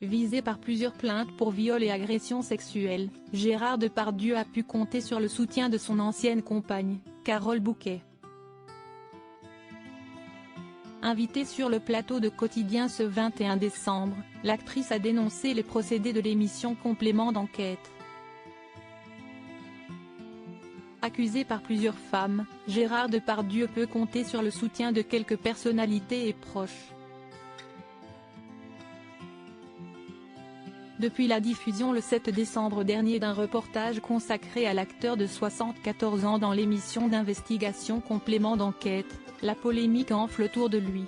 Visé par plusieurs plaintes pour viol et agression sexuelle, Gérard Depardieu a pu compter sur le soutien de son ancienne compagne, Carole Bouquet. Invitée sur le plateau de Quotidien ce 21 décembre, l'actrice a dénoncé les procédés de l'émission Complément d'enquête. Accusé par plusieurs femmes, Gérard Depardieu peut compter sur le soutien de quelques personnalités et proches. Depuis la diffusion le 7 décembre dernier d'un reportage consacré à l'acteur de 74 ans dans l'émission d'investigation Complément d'enquête, la polémique enfle autour de lui.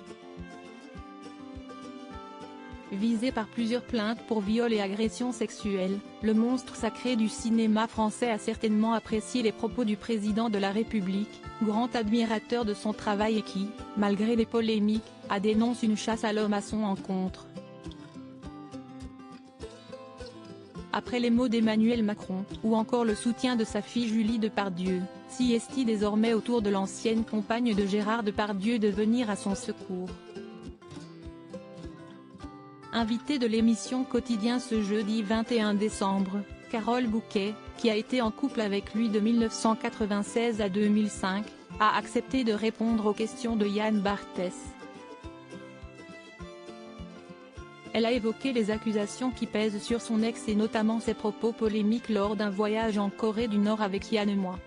Visé par plusieurs plaintes pour viol et agression sexuelle, le monstre sacré du cinéma français a certainement apprécié les propos du président de la République, grand admirateur de son travail et qui, malgré les polémiques, a dénoncé une chasse à l'homme à son encontre. Après les mots d'Emmanuel Macron, ou encore le soutien de sa fille Julie Depardieu, s'y désormais autour de l'ancienne compagne de Gérard Depardieu de venir à son secours. Invitée de l'émission Quotidien ce jeudi 21 décembre, Carole Bouquet, qui a été en couple avec lui de 1996 à 2005, a accepté de répondre aux questions de Yann Barthès. Elle a évoqué les accusations qui pèsent sur son ex et notamment ses propos polémiques lors d'un voyage en Corée du Nord avec Yann et moi.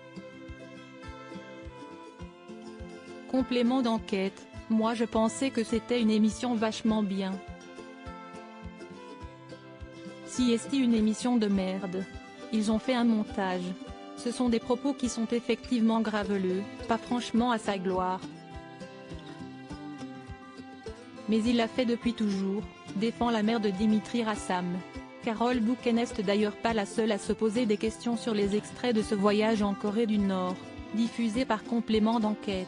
Complément d'enquête, moi je pensais que c'était une émission vachement bien. Si est une émission de merde. Ils ont fait un montage. Ce sont des propos qui sont effectivement graveleux, pas franchement à sa gloire. Mais il l'a fait depuis toujours, défend la mère de Dimitri Rassam. Carole Bouquet n'est d'ailleurs pas la seule à se poser des questions sur les extraits de ce voyage en Corée du Nord, diffusé par Complément d'enquête.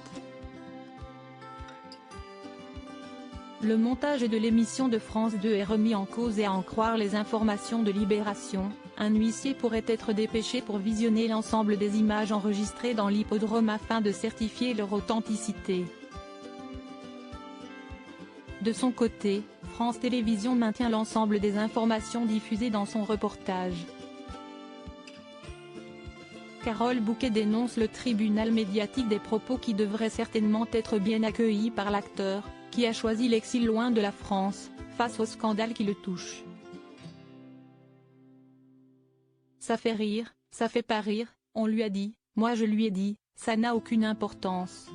Le montage de l'émission de France 2 est remis en cause et à en croire les informations de Libération, un huissier pourrait être dépêché pour visionner l'ensemble des images enregistrées dans l'hippodrome afin de certifier leur authenticité. De son côté, France Télévisions maintient l'ensemble des informations diffusées dans son reportage. Carole Bouquet dénonce le tribunal médiatique des propos qui devraient certainement être bien accueillis par l'acteur, qui a choisi l'exil loin de la France, face au scandale qui le touche. Ça fait rire, ça fait pas rire, on lui a dit, moi je lui ai dit, ça n'a aucune importance.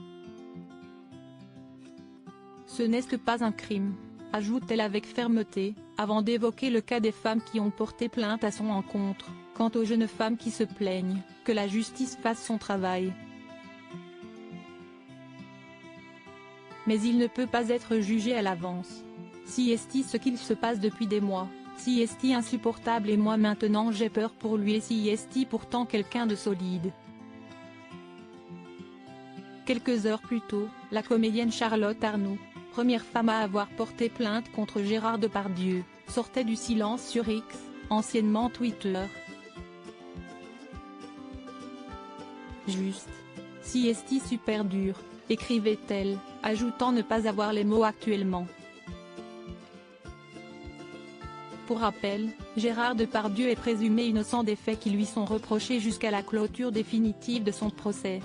Ce n'est pas un crime, ajoute-t-elle avec fermeté, avant d'évoquer le cas des femmes qui ont porté plainte à son encontre, quant aux jeunes femmes qui se plaignent, que la justice fasse son travail. Mais il ne peut pas être jugé à l'avance. Si est ce qu'il se passe depuis des mois, si est insupportable et moi maintenant j'ai peur pour lui et si est pourtant quelqu'un de solide. Quelques heures plus tôt, la comédienne Charlotte Arnoult, première femme à avoir porté plainte contre Gérard Depardieu, sortait du silence sur X, anciennement Twitter. Juste. Si est super dur, écrivait-elle, ajoutant ne pas avoir les mots actuellement. Pour rappel, Gérard Depardieu est présumé innocent des faits qui lui sont reprochés jusqu'à la clôture définitive de son procès.